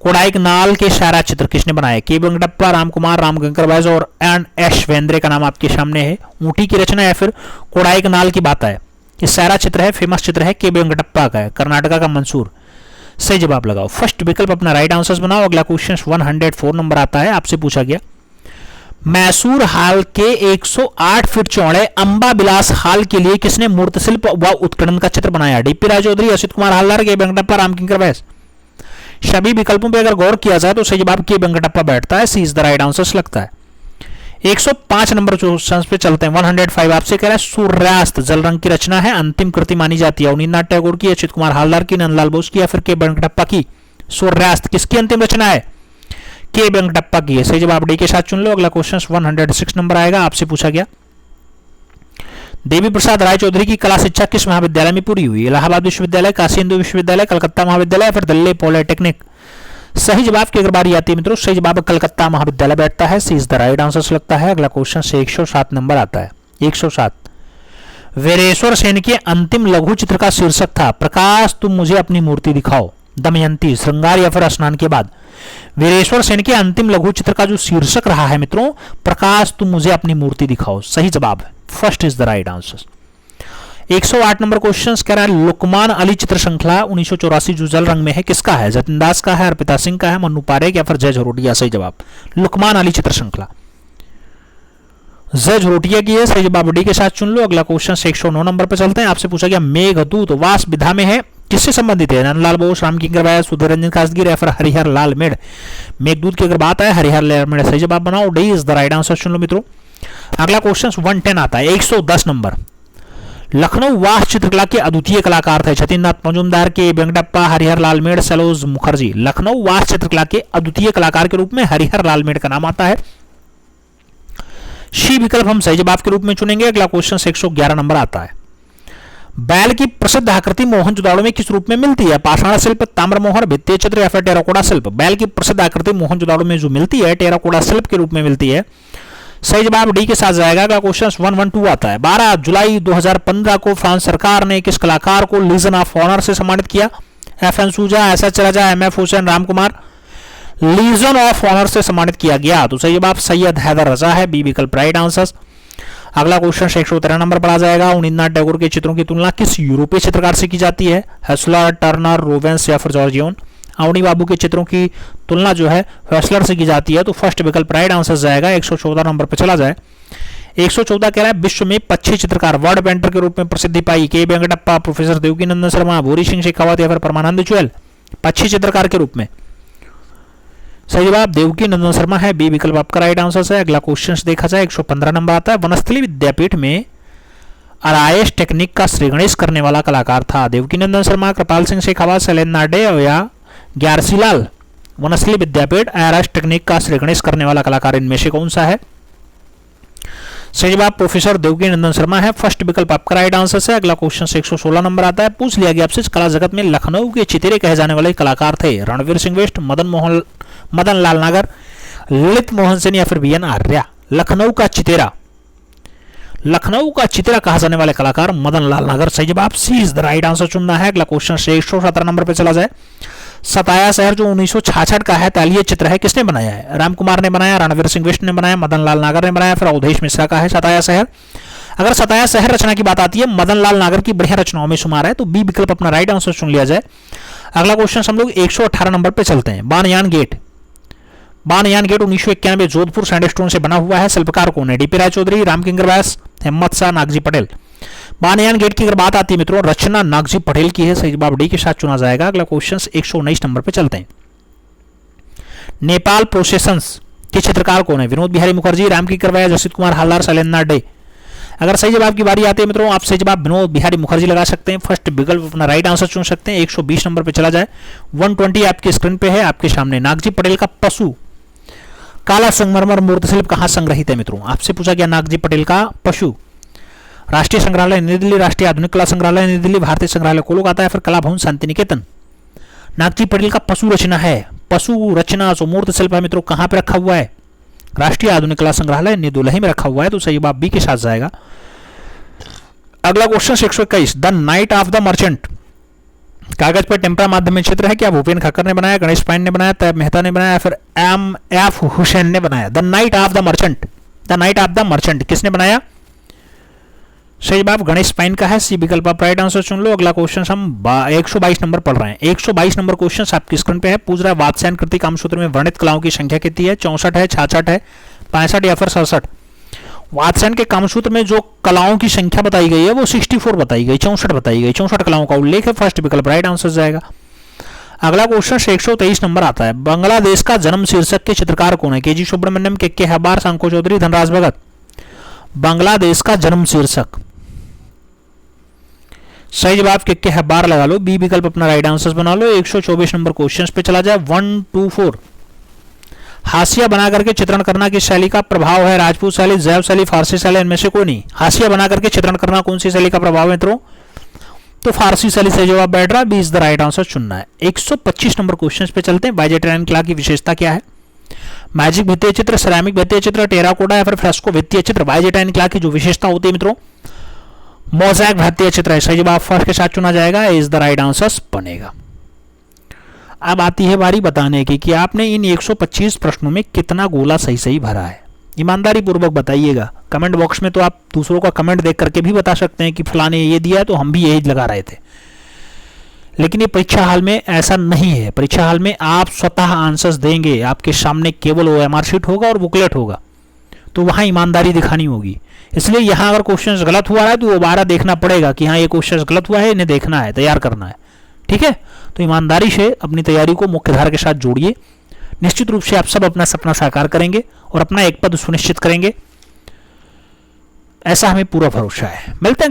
कोडाइकनाल के शायरा चित्र किसने बनाया? के वेंकटप्पा, रामकुमार, रामगंकर बैज और एन एस वेंद्रे का नाम आपके सामने है। ऊटी की रचना या फिर कोडाइकनाल की बात है? ये शायरा चित्र है, फेमस चित्र है, के वेंकटप्पा का है, कर्नाटका का मंसूर। सही जवाब लगाओ, फर्स्ट विकल्प अपना राइट आंसर बनाओ। अगला क्वेश्चन 104 नंबर आता है। आपसे पूछा गया मैसूर हाल के 108 फीट चौड़े अंबा बिलास हाल के लिए किसने मूर्तिशिल्प व उत्खनन का चित्र बनाया? डीपी राय चौधरी, असित कुमार हालदार, के वेंकटप्पा, रामकिंकर बैस। सभी विकल्पों पे अगर गौर किया जाए तो सही जवाब के वेंकटप्पा बैठता है, सी इज द राइट आंसर लगता है। 105 नंबर क्वेश्चन पे चलते हैं। 105 आपसे कह रहा है सूर्यास्त जल रंग की रचना है, अंतिम कृति मानी जाती है अवनींद्रनाथ टैगोर की, अच्युत कुमार हालदार की, नंदलाल बोस की या फिर के वेंकटप्पा की? सूर्यास्त किसकी अंतिम रचना है? के वेंकटप्पा की है, सही जवाब डी के साथ चुन लो। अगला क्वेश्चन 106 नंबर आएगा। आपसे पूछा गया देवी प्रसाद राय चौधरी की कला शिक्षा किस महाविद्यालय में पूरी हुई? इलाहाबाद विश्वविद्यालय, काशी हिंदू विश्वविद्यालय, कलकत्ता महाविद्यालय या फिर दिल्ली पॉलिटेक्निक? सही जवाब की अगर बारी आती है मित्रों, सही जवाब कलकत्ता महाविद्यालय बैठता है, सी इज द राइट आंसर लगता है। अगला क्वेश्चन से 107 नंबर आता है। 107 वीरेश्वर सेन के अंतिम लघु चित्र का शीर्षक था प्रकाश तुम मुझे अपनी मूर्ति दिखाओ, दमयंती, श्रृंगार या फिर स्नान के बाद? वीरेश्वर सेन के अंतिम लघु चित्र का जो शीर्षक रहा है मित्रों प्रकाश तुम मुझे अपनी मूर्ति दिखाओ, सही जवाब है, first is the right answer. 108 number question कह रहा है लुकमान अली चित्र श्रृंखला 1984 जो जल रंग में है किसका है? जतिन दास का है, अर्पिता सिंह का है, मन्नू पारेख या फिर जय झरोटिया? सही जवाब लुकमान अली चित्र श्रृंखला जय झरोटिया की है, सही जवाब डी के साथ चुन लो। अगला क्वेश्चन 109 नंबर पर चलते हैं। आपसे पूछा गया मेघदूत वास विधा में है किससे संबंधित है? नंदलाल बोस, रामकिंकर बैस, सुधीर रंजन खासगीर या फिर हरिहर लाल मेड़? मेघदूत की अगर बात है हरिहर लाल मेड़, सही जवाब बनाओ, D is the right answer चुन लो मित्रों। अगला क्वेश्चन 110 आता है। 110 नंबर लखनऊ वास चित्रकला के अद्वितीय कलाकार थे छतीनाथ मजूमदार, के वेंकटप्पा, हरिहर लाल मेड़, सलोज मुखर्जी। लखनऊ वास चित्रकला के अद्वितीय कलाकार के रूप में हरिहर लाल मेड़ का नाम आता है, शी विकल्प हम सही जवाब के रूप में चुनेंगे। अगला क्वेश्चन 111 नंबर आता है। बैल की प्रसिद्ध आकृति मोहनजोदड़ो में किस रूप में मिलती है? पाषाण शिल्प, ताम्रमोहर, भित्तीय चित्र या फिर टेराकोटा शिल्प? बैल की प्रसिद्ध आकृति मोहनजोदड़ो में जो मिलती है टेराकोटा शिल्प के रूप में मिलती है, सही जवाब डी के साथ जाएगा। अगला क्वेश्चन 112 आता है। 12 जुलाई 2015 को फ्रांस सरकार ने किस कलाकार को लीजन ऑफ ऑनर से सम्मानित किया? FN सूजा, SS चराजा, MF Husain, Ram Kumar. Legion of honour से सम्मानित किया गया तो सही जवाब सैयद हैदर रजा है, बी विकल्प राइट आंसर। अगला क्वेश्चन 113 नंबर पर आ जाएगा। उनिन्द्रनाथ टैगोर के चित्रों की तुलना किस यूरोपीय चित्रकार से की जाती है? हेस्लर, टर्नर, रूबेंस या फिर जॉर्जियन। अवनी बाबू के चित्रों की तुलना जो है हेस्लर से की जाती है तो फर्स्ट विकल्प राइट आंसर जाएगा। 114 नंबर पर चला जाए। 114 कह रहा है विश्व में पक्षी चित्रकार वर्ड पेंटर के रूप में प्रसिद्धि पाई के वेंकटप्पा, प्रोफेसर देवकीनंदन शर्मा, भूरी सिंह शेखावत या फिर परमानंद चुएल। पक्षी चित्रकार के रूप में सही जवाब देवकीनंदन शर्मा है, बी विकल्प आपका राइट आंसर है। अगला क्वेश्चन देखा जाए 115 नंबर आता है। वनस्थली विद्यापीठ में अराइस टेक्निक का श्रीगणेश करने वाला कलाकार था? देवकीनंदन शर्मा, कृपाल सिंह शेखावत, शैलेंद्र नाडे या ग्यारसीलाल। वनस्थली विद्यापीठ अराइस टेक्निक का श्रीगणेश करने वाला कलाकार इनमें से कौन सा है? सही जवाब प्रोफेसर देवकीनंदन शर्मा है, फर्स्ट विकल्प आपका राइट आंसर है। अगला क्वेश्चन 116 नंबर आता है। पूछ लिया गया आपसे कला जगत में लखनऊ के चितेरे कहे जाने वाले कलाकार थे? रणवीर सिंह बिष्ट, मदन लाल नागर, ललित मोहन सेन या फिर VN आर्या। लखनऊ का चितेरा कहा जाने वाले कलाकार मदन लाल नागर। सही जवाब सी इज द राइट आंसर चुनना है। अगला क्वेश्चन 117 नंबर पर चला जाए। सताया शहर जो 1966 का है तैलीय चित्र है, किसने बनाया है? राम कुमार ने बनाया, रणवीर सिंह बिष्ट ने बनाया, मदन लाल नागर ने बनाया, फिर अवधेश मिश्रा का है सताया शहर। अगर सताया शहर रचना की बात आती है मदन लाल नागर की बढ़िया रचनाओं में शुमार है तो बी विकल्प अपना राइट आंसर चुन लिया जाए। अगला क्वेश्चन हम लोग 118 नंबर पर चलते हैं। बानयान गेट 1991 जोधपुर सैंडस्टोन से बना हुआ है। शिल्पकार कौन है? DP राय चौधरी, रामकिंकर व्यास, हिम्मत शाह, नागजी पटेल। बानयान गेट की अगर बात आती है मित्रों रचना नागजी पटेल की है, सही जवाब डी के साथ चुना जाएगा। अगला क्वेश्चन 119 नंबर पे चलते हैं। नेपाल प्रोसेसंस के चित्रकार कौन है? विनोद बिहारी मुखर्जी, रामकिंकर व्यास, जसित कुमार हालदार, शैलेंद्र नाडे। अगर सही जवाब की बारी आती है मित्रों आप सही जवाब विनोद बिहारी मुखर्जी लगा सकते हैं, फर्स्ट विकल्प अपना राइट आंसर चुन सकते हैं। 120 नंबर पे चला जाए। 120 आपकी स्क्रीन पे है आपके सामने। नागजी पटेल का पशु काला संगमरमर मूर्तिशिल्प कहां संग्रहित है मित्रों? आपसे पूछा गया नागजी पटेल का पशु राष्ट्रीय संग्रहालय नई दिल्ली, राष्ट्रीय आधुनिक कला संग्रहालय नई दिल्ली, भारतीय संग्रहालय कोलकाता या फिर कला भवन शांति निकेतन। नागजी पटेल का पशु रचना है, पशु रचना जो मूर्तिशिल्प है मित्रों कहां पे रखा हुआ है? राष्ट्रीय आधुनिक कला संग्रहालय नई दिल्ली में रखा हुआ है तो सही जवाब बी के साथ जाएगा। अगला question 121 the night of the merchant कागज पर टेम्परा माध्यम में चित्र है, क्या भूपेन खक्कर ने बनाया, गणेश पाइन ने बनाया, तैयब मेहता ने बनाया, फिर MF हुसैन ने बनाया? The night of the merchant किसने बनाया? सही जवाब गणेश पाइन का है, सी विकल्प आप राइट आंसर चुन लो। अगला क्वेश्चन हम 122 नंबर पढ़ रहे हैं। 122 नंबर क्वेश्चन आपकी स्क्रीन पे है। पूछ रहा है वात्स्यायन कृति कामसूत्र में वर्णित कलाओं की संख्या कितनी है? 64 है, 66 है, 65 या फिर 67? वात्स्यायन के कामसूत्र में जो कलाओं की संख्या बताई गई है वो 64 बताई गई, 64 बताई गई, 64 कलाओं का उल्लेख है, फर्स्ट विकल्प राइट आंसर जाएगा। अगला क्वेश्चन 123 नंबर आता है। बांग्लादेश का जन्म शीर्षक के चित्रकार कौन है? KG सुब्रमण्यम, KK हैबार, शंको चौधरी, धनराज भगत। बांग्लादेश का जन्म शीर्षक सही जवाब KK हैबार लगा लो, बी विकल्प अपना राइट आंसर बना लो। 124 नंबर क्वेश्चन पे चला जाए। 124 हाशिया बना करके चित्रण करना किस शैली का प्रभाव है? राजपूत शैली, जैव शैली, फारसी शैली, इनमें से कोई नहीं। हाशिया बना करके चित्रण करना कौन सी शैली का प्रभाव है मित्रों? तो फारसी शैली से जवाब बैठ रहा, B is the right answer चुनना है। 125 नंबर क्वेश्चन पे चलते हैं। बाइजेंटाइन कला की विशेषता क्या है? मैजिक भित्तीय चित्र, सिरेमिक भित्तीय चित्र, टेराकोटा या फिर फ्रेस्को भित्तीय चित्र। बाइजेंटाइन कला की जो विशेषता होती है मित्रों मोज़ैक भित्तीय चित्र है, सही जवाब फर्स्ट के साथ चुना जाएगा, इज द राइट आंसर बनेगा। अब आती है बारी बताने की कि आपने इन 125 प्रश्नों में कितना गोला सही सही भरा है। ईमानदारी पूर्वक बताइएगा। कमेंट बॉक्स में तो आप दूसरों का कमेंट देख करके भी बता सकते हैं कि फलाने ये दिया है तो हम भी यही लगा रहे थे, लेकिन ये परीक्षा हाल में ऐसा नहीं है। परीक्षा हाल में आप स्वतः आंसर्स देंगे, आपके सामने केवल OMR शीट होगा और बुकलेट होगा, तो वहां ईमानदारी दिखानी होगी। इसलिए यहां अगर क्वेश्चन गलत हुआ है तो दोबारा देखना पड़ेगा कि हाँ ये क्वेश्चन गलत हुआ है, इन्हें देखना है, तैयार करना है, ठीक है। तो ईमानदारी से अपनी तैयारी को मुख्यधारा के साथ जोड़िए। निश्चित रूप से आप सब अपना सपना साकार करेंगे और अपना एक पद सुनिश्चित करेंगे, ऐसा हमें पूरा भरोसा है। मिलते हैं।